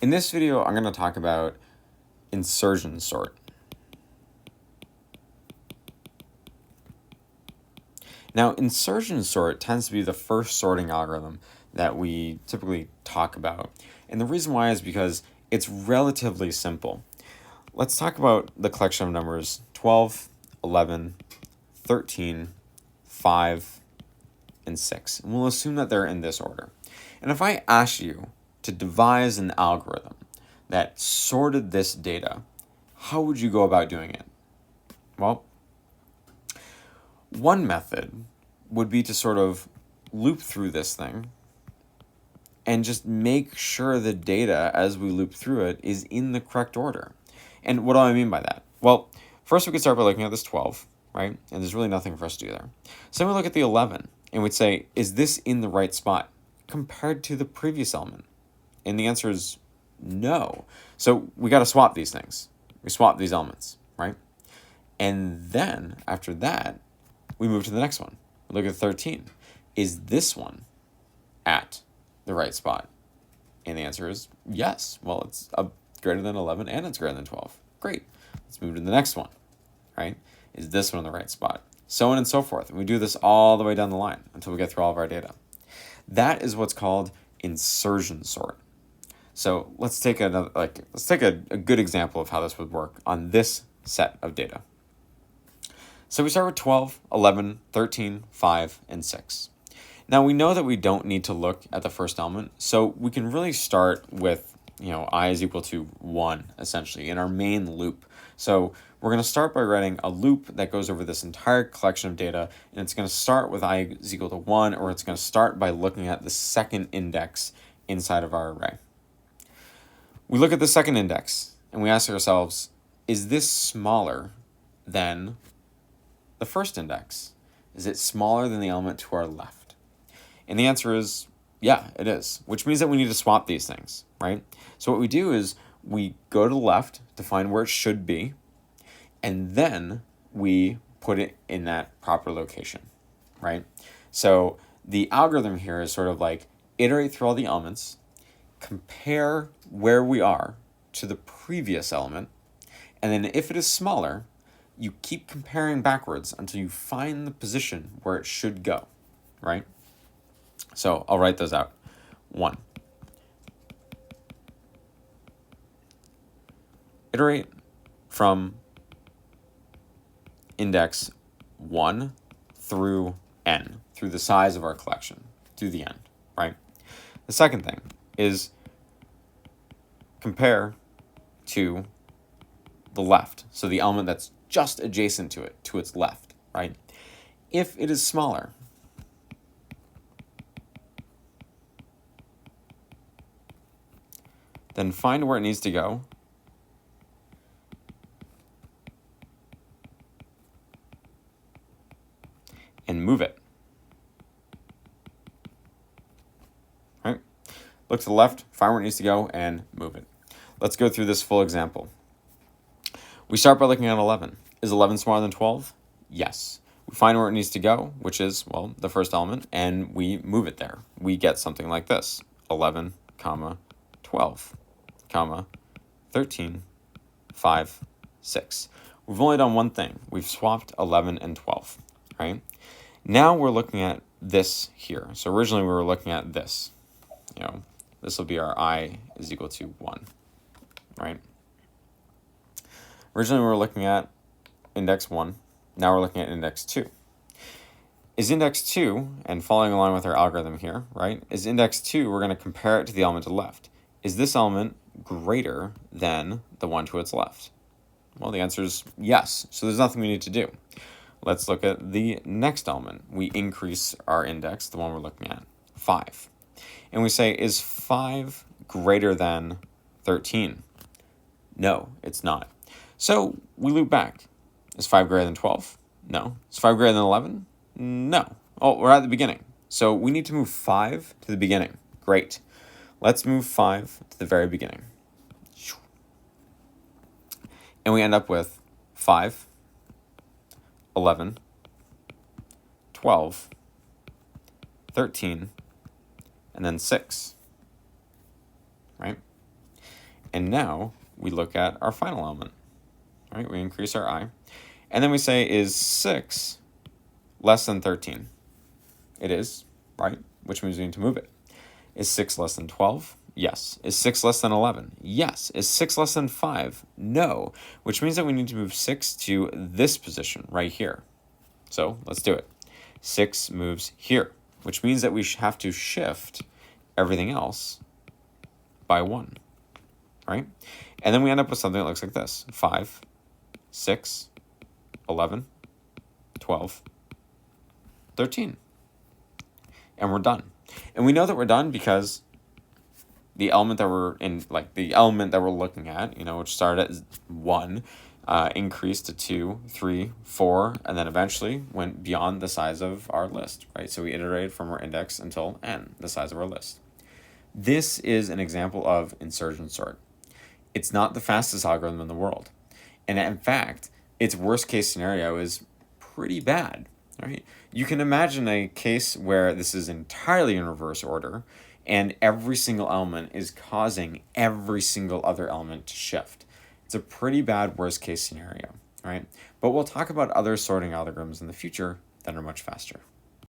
In this video, I'm going to talk about insertion sort. Now, insertion sort tends to be the first sorting algorithm that we typically talk about. And the reason why is because it's relatively simple. Let's talk about the collection of numbers 12, 11, 13, 5, and 6. And we'll assume that they're in this order. And if I ask you to devise an algorithm that sorted this data, how would you go about doing it? Well, one method would be to sort of loop through this thing and just make sure the data as we loop through it is in the correct order. And what do I mean by that? Well, first we could start by looking at this 12, right? And there's really nothing for us to do there. So then we look at the 11 and we'd say, is this in the right spot compared to the previous element? And the answer is no. So we got to swap these things. We swap these elements, right? And then after that, we move to the next one. We look at 13. Is this one at the right spot? And the answer is yes. Well, it's greater than 11 and it's greater than 12. Great. Let's move to the next one, right? Is this one in the right spot? So on and so forth. And we do this all the way down the line until we get through all of our data. That is what's called insertion sort. So let's take a good example of how this would work on this set of data. So we start with 12, 11, 13, 5, and 6. Now we know that we don't need to look at the first element, so we can really start with, I is equal to 1, essentially, in our main loop. So we're going to start by writing a loop that goes over this entire collection of data, and it's going to start with I is equal to 1, or it's going to start by looking at the second index inside of our array. We look at the second index, and we ask ourselves, is this smaller than the first index? Is it smaller than the element to our left? And the answer is, yeah, it is, which means that we need to swap these things, right? So what we do is we go to the left to find where it should be, and then we put it in that proper location, right? So the algorithm here is sort of like iterate through all the elements, compare where we are to the previous element, and then if it is smaller, you keep comparing backwards until you find the position where it should go, right? So I'll write those out. 1. Iterate from index 1 through n, through the size of our collection, through the end, right? The second thing is compare to the left, so the element that's just adjacent to it, to its left, right? If it is smaller, then find where it needs to go and move it, right? Look to the left, find where it needs to go, and move it. Let's go through this full example. We start by looking at 11. Is 11 smaller than 12? Yes. We find where it needs to go, which is, well, the first element, and we move it there. We get something like this: 11, 12, 13, 5, 6. We've only done one thing. We've swapped 11 and 12, right? Now we're looking at this here. So originally we were looking at this. This will be our I is equal to 1, right? Originally we were looking at index 1. Now we're looking at index 2. Is index 2, and following along with our algorithm here, right? Is index 2, we're going to compare it to the element to the left. Is this element greater than the one to its left? Well, the answer is yes. So there's nothing we need to do. Let's look at the next element. We increase our index, the one we're looking at, 5. And we say, is 5 greater than 13? No, it's not. So we loop back. Is 5 greater than 12? No. Is 5 greater than 11? No. Oh, we're at the beginning. So we need to move 5 to the beginning. Great. Let's move 5 to the very beginning. And we end up with 5, 11, 12, 13, and then 6, right? And now we look at our final element, right? We increase our I. And then we say, is 6 less than 13? It is, right? Which means we need to move it. Is 6 less than 12? Yes. Is 6 less than 11? Yes. Is 6 less than 5? No. Which means that we need to move 6 to this position right here. So let's do it. 6 moves here, which means that we have to shift everything else by 1, right? And then we end up with something that looks like this. 5, 6, 11, 12, 13. And we're done. And we know that we're done because the element that we're in, like the element that we're looking at, which started at 1, increased to 2, 3, 4, and then eventually went beyond the size of our list, right? So we iterated from our index until n, the size of our list. This is an example of insertion sort. It's not the fastest algorithm in the world. And in fact, its worst case scenario is pretty bad, right? You can imagine a case where this is entirely in reverse order and every single element is causing every single other element to shift. It's a pretty bad worst case scenario, right? But we'll talk about other sorting algorithms in the future that are much faster.